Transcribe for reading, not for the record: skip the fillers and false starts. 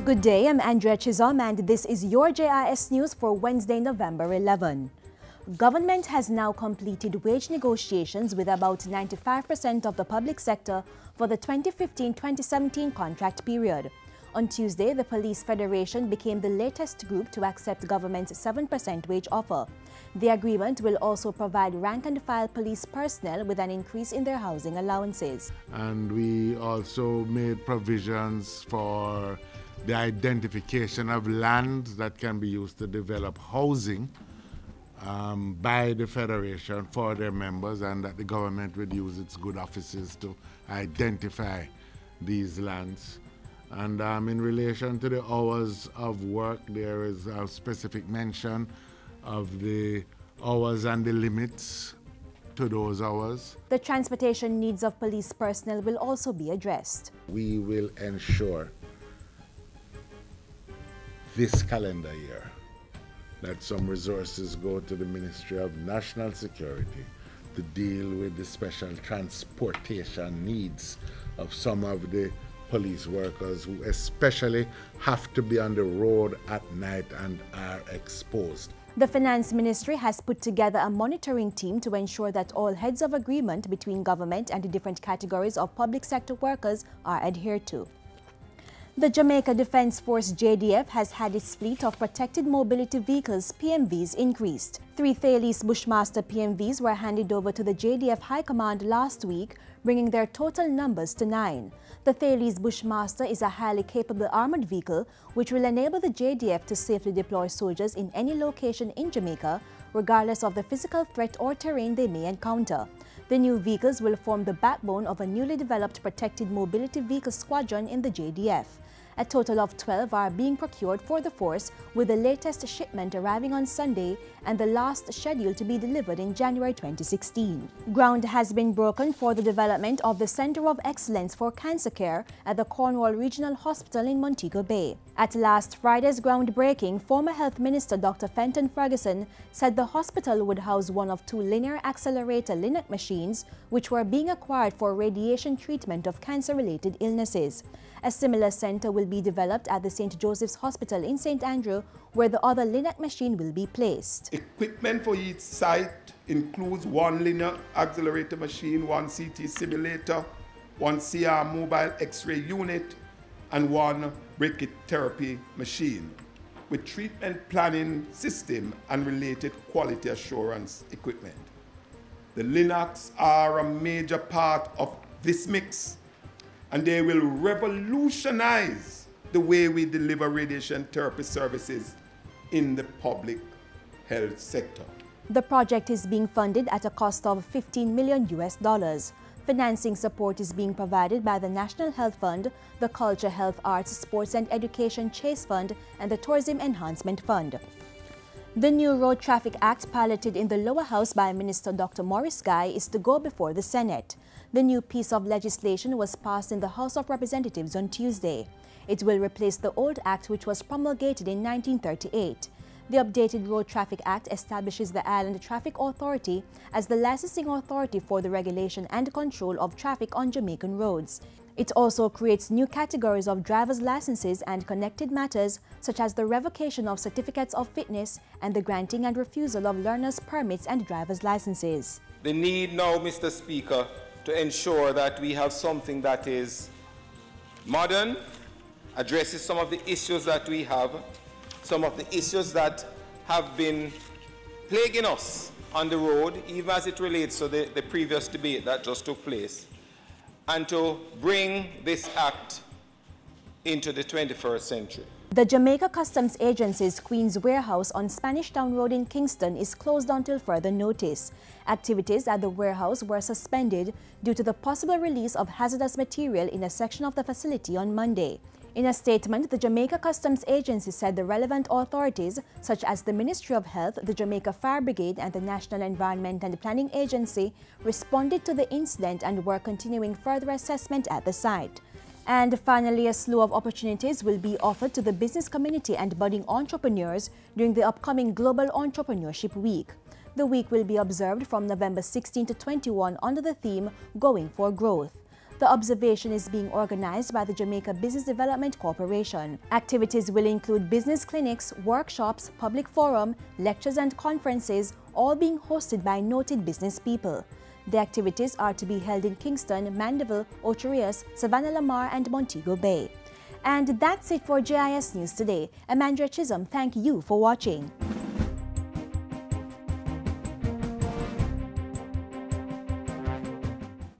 Good day, I'm Andrea Chisholm and this is your JIS News for Wednesday, November 11. Government has now completed wage negotiations with about 95% of the public sector for the 2015-2017 contract period. On Tuesday, the Police Federation became the latest group to accept government's 7% wage offer. The agreement will also provide rank-and-file police personnel with an increase in their housing allowances. And we also made provisions for the identification of land that can be used to develop housing by the Federation for their members, and that the government would use its good offices to identify these lands. And in relation to the hours of work, there is a specific mention of the hours and the limits to those hours. The transportation needs of police personnel will also be addressed. We will ensure this calendar year that some resources go to the Ministry of National Security to deal with the special transportation needs of some of the police workers who especially have to be on the road at night and are exposed. The Finance Ministry has put together a monitoring team to ensure that all heads of agreement between government and the different categories of public sector workers are adhered to. The Jamaica Defence Force JDF has had its fleet of protected mobility vehicles PMVs increased. 3 Thales Bushmaster PMVs were handed over to the JDF High Command last week, bringing their total numbers to 9. The Thales Bushmaster is a highly capable armored vehicle which will enable the JDF to safely deploy soldiers in any location in Jamaica, regardless of the physical threat or terrain they may encounter. The new vehicles will form the backbone of a newly developed protected mobility vehicle squadron in the JDF. A total of 12 are being procured for the force, with the latest shipment arriving on Sunday and the last scheduled to be delivered in January 2016. Ground has been broken for the development of the Center of Excellence for Cancer Care at the Cornwall Regional Hospital in Montego Bay. At last Friday's groundbreaking, former Health Minister Dr. Fenton Ferguson said the hospital would house one of 2 linear accelerator LINAC machines which were being acquired for radiation treatment of cancer-related illnesses. A similar center will be developed at the St. Joseph's Hospital in St. Andrew, where the other LINAC machine will be placed. Equipment for each site includes 1 linear accelerator machine, 1 CT simulator, 1 CR mobile X-ray unit, and 1 brachytherapy machine, with treatment planning system and related quality assurance equipment. The LINACs are a major part of this mix, and they will revolutionize the way we deliver radiation therapy services in the public health sector. The project is being funded at a cost of $15 million. Financing support is being provided by the National Health Fund, the Culture, Health, Arts, Sports and Education Chase Fund, and the Tourism Enhancement Fund. The new Road Traffic Act piloted in the lower house by Minister Dr. Maurice Guy is to go before the Senate. The new piece of legislation was passed in the House of Representatives on Tuesday. It will replace the old act which was promulgated in 1938. The updated Road Traffic Act establishes the Island Traffic Authority as the licensing authority for the regulation and control of traffic on Jamaican roads. It also creates new categories of driver's licenses and connected matters, such as the revocation of certificates of fitness and the granting and refusal of learner's permits and driver's licenses. The need now, Mr. Speaker, to ensure that we have something that is modern, addresses some of the issues that we have, some of the issues that have been plaguing us on the road, even as it relates to the previous debate that just took place, and to bring this act into the 21st century. The Jamaica Customs Agency's Queen's Warehouse on Spanish Town Road in Kingston is closed until further notice. Activities at the warehouse were suspended due to the possible release of hazardous material in a section of the facility on Monday. In a statement, the Jamaica Customs Agency said the relevant authorities, such as the Ministry of Health, the Jamaica Fire Brigade, and the National Environment and Planning Agency, responded to the incident and were continuing further assessment at the site. And finally, a slew of opportunities will be offered to the business community and budding entrepreneurs during the upcoming Global Entrepreneurship Week. The week will be observed from November 16 to 21 under the theme Going for Growth. The observation is being organized by the Jamaica Business Development Corporation. Activities will include business clinics, workshops, public forum, lectures and conferences, all being hosted by noted business people. The activities are to be held in Kingston, Mandeville, Ocho Rios, Savannah Lamar and Montego Bay. And that's it for JIS News today. Amandra Chisholm, thank you for watching.